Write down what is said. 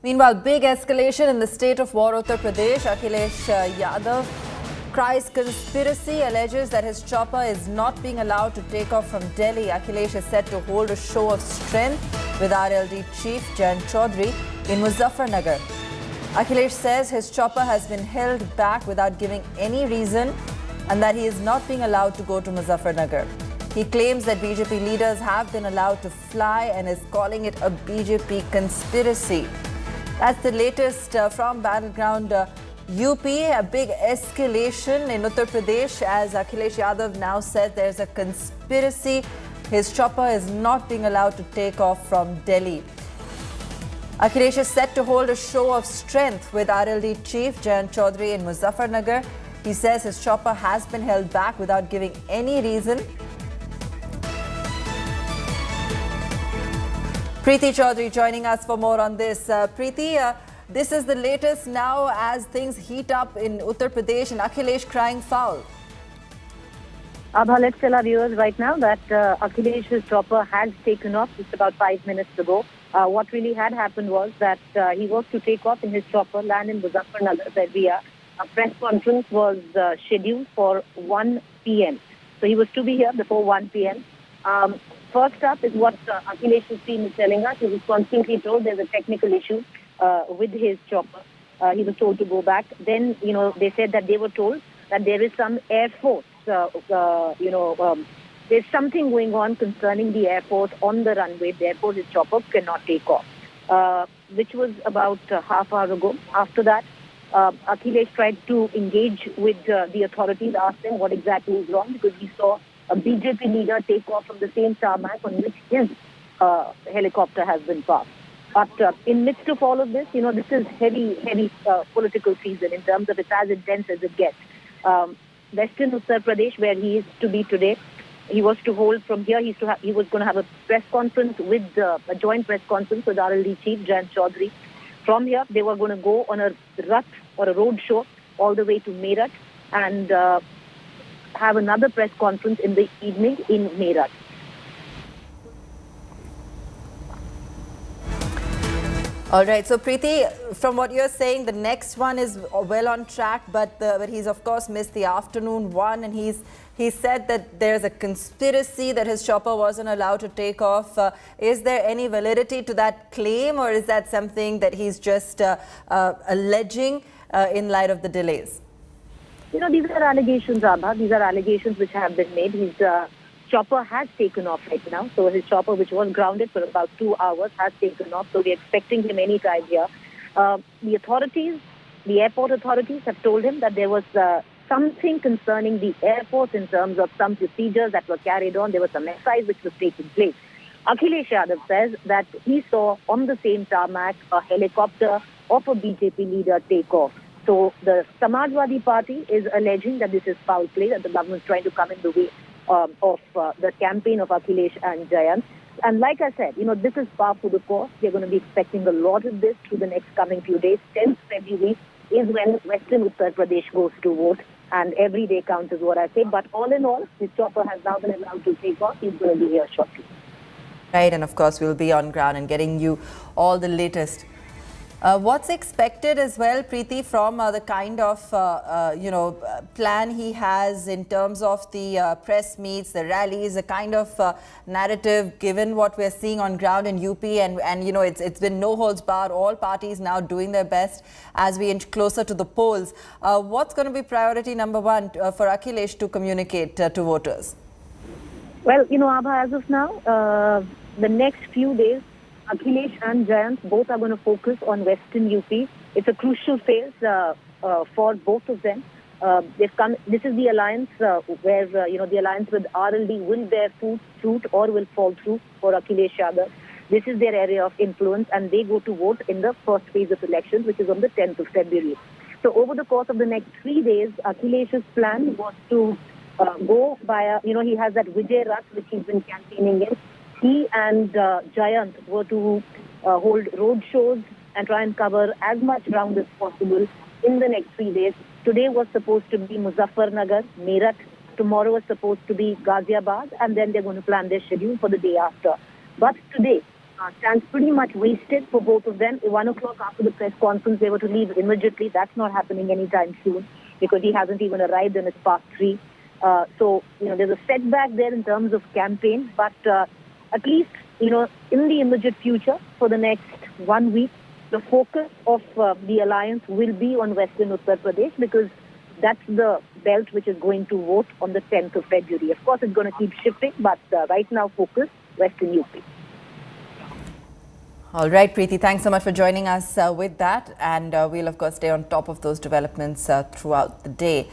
Meanwhile, big escalation in the state of war, Uttar Pradesh. Akhilesh Yadav cries conspiracy, alleges that his chopper is not being allowed to take off from Delhi. Akhilesh is set to hold a show of strength with RLD chief Jayant Chaudhary in Muzaffarnagar. Akhilesh says his chopper has been held back without giving any reason and that he is not being allowed to go to Muzaffarnagar. He claims that BJP leaders have been allowed to fly and is calling it a BJP conspiracy. That's the latest from battleground UP. A big escalation in Uttar Pradesh as Akhilesh Yadav now says there's a conspiracy. His chopper is not being allowed to take off from Delhi. Akhilesh is set to hold a show of strength with RLD chief Jayant Chaudhary in Muzaffarnagar. He says his chopper has been held back without giving any reason. Preeti Chaudhary joining us for more on this. Preeti, this is the latest now as things heat up in Uttar Pradesh and Akhilesh crying foul. Abha, let's tell our viewers right now that Akhilesh's chopper had taken off just about 5 minutes ago. What really had happened was that he was to take off in his chopper, land in Muzaffarnagar, where we are. A press conference was scheduled for 1 p.m. So he was to be here before 1 p.m. First up is what Akhilesh's team is telling us. He was constantly told there's a technical issue with his chopper. He was told to go back. Then, they said that they were told that there is some Air Force, there's something going on concerning the Air Force on the runway. Therefore, his chopper cannot take off, which was about half hour ago. After that, Akhilesh tried to engage with the authorities, asked them what exactly is wrong, because he saw a BJP leader take off from the same tarmac on which his helicopter has been parked. But in midst of all of this, this is heavy political season in terms of it's as intense as it gets. Western Uttar Pradesh, where he is to be today, he was to hold from here. He was going to have a press conference with a joint press conference with RLD chief Jayant Chaudhary. From here, they were going to go on a rath or a road show all the way to Meerut and have another press conference in the evening in Meerut. All right. So, Preeti, from what you're saying, the next one is well on track, but he's, of course, missed the afternoon one. And he said that there's a conspiracy that his chopper wasn't allowed to take off. Is there any validity to that claim, or is that something that he's just alleging in light of the delays? These are allegations, Abha. These are allegations which have been made. His chopper has taken off right now. So his chopper, which was grounded for about 2 hours, has taken off. So we're expecting him anytime here. The authorities, the airport authorities have told him that there was something concerning the airport in terms of some procedures that were carried on. There was some exercise which was taking place. Akhilesh Yadav says that he saw on the same tarmac a helicopter of a BJP leader take off. So the Samajwadi party is alleging that this is foul play, that the government is trying to come in the way of the campaign of Akhilesh and Jayant. And like I said, this is par for the course. We're going to be expecting a lot of this through the next coming few days. 10th February is when Western Uttar Pradesh goes to vote. And every day counts is what I say. But all in all, his chopper has now been allowed to take off. He's going to be here shortly. Right. And of course, we'll be on ground and getting you all the latest. What's expected as well, Preeti, from the kind of, plan he has in terms of the press meets, the rallies, the kind of narrative, given what we're seeing on ground in UP and it's been no holds barred, all parties now doing their best as we inch closer to the polls. What's going to be priority number one for Akhilesh to communicate to voters? Well, Abha, as of now, the next few days, Akhilesh and Jayant both are going to focus on Western UP. It's a crucial phase for both of them. This is the alliance where the alliance with RLD will bear fruit or will fall through for Akhilesh Yadav. This is their area of influence, and they go to vote in the first phase of elections, which is on the 10th of February. So over the course of the next 3 days, Akhilesh's plan was to go via, he has that Vijay Rath, which he's been campaigning in. He and Jayant were to hold road shows and try and cover as much ground as possible in the next 3 days. Today was supposed to be Muzaffarnagar, Meerut. Tomorrow was supposed to be Ghaziabad, and then they're going to plan their schedule for the day after. But today, stands pretty much wasted for both of them. At 1 o'clock after the press conference, they were to leave immediately. That's not happening anytime soon because he hasn't even arrived and it's past 3. So, there's a setback there in terms of campaign. But at least, in the immediate future, for the next 1 week, the focus of the alliance will be on Western Uttar Pradesh because that's the belt which is going to vote on the 10th of February. Of course, it's going to keep shifting, but right now, focus Western UP. All right, Preeti, thanks so much for joining us with that. And we'll, of course, stay on top of those developments throughout the day.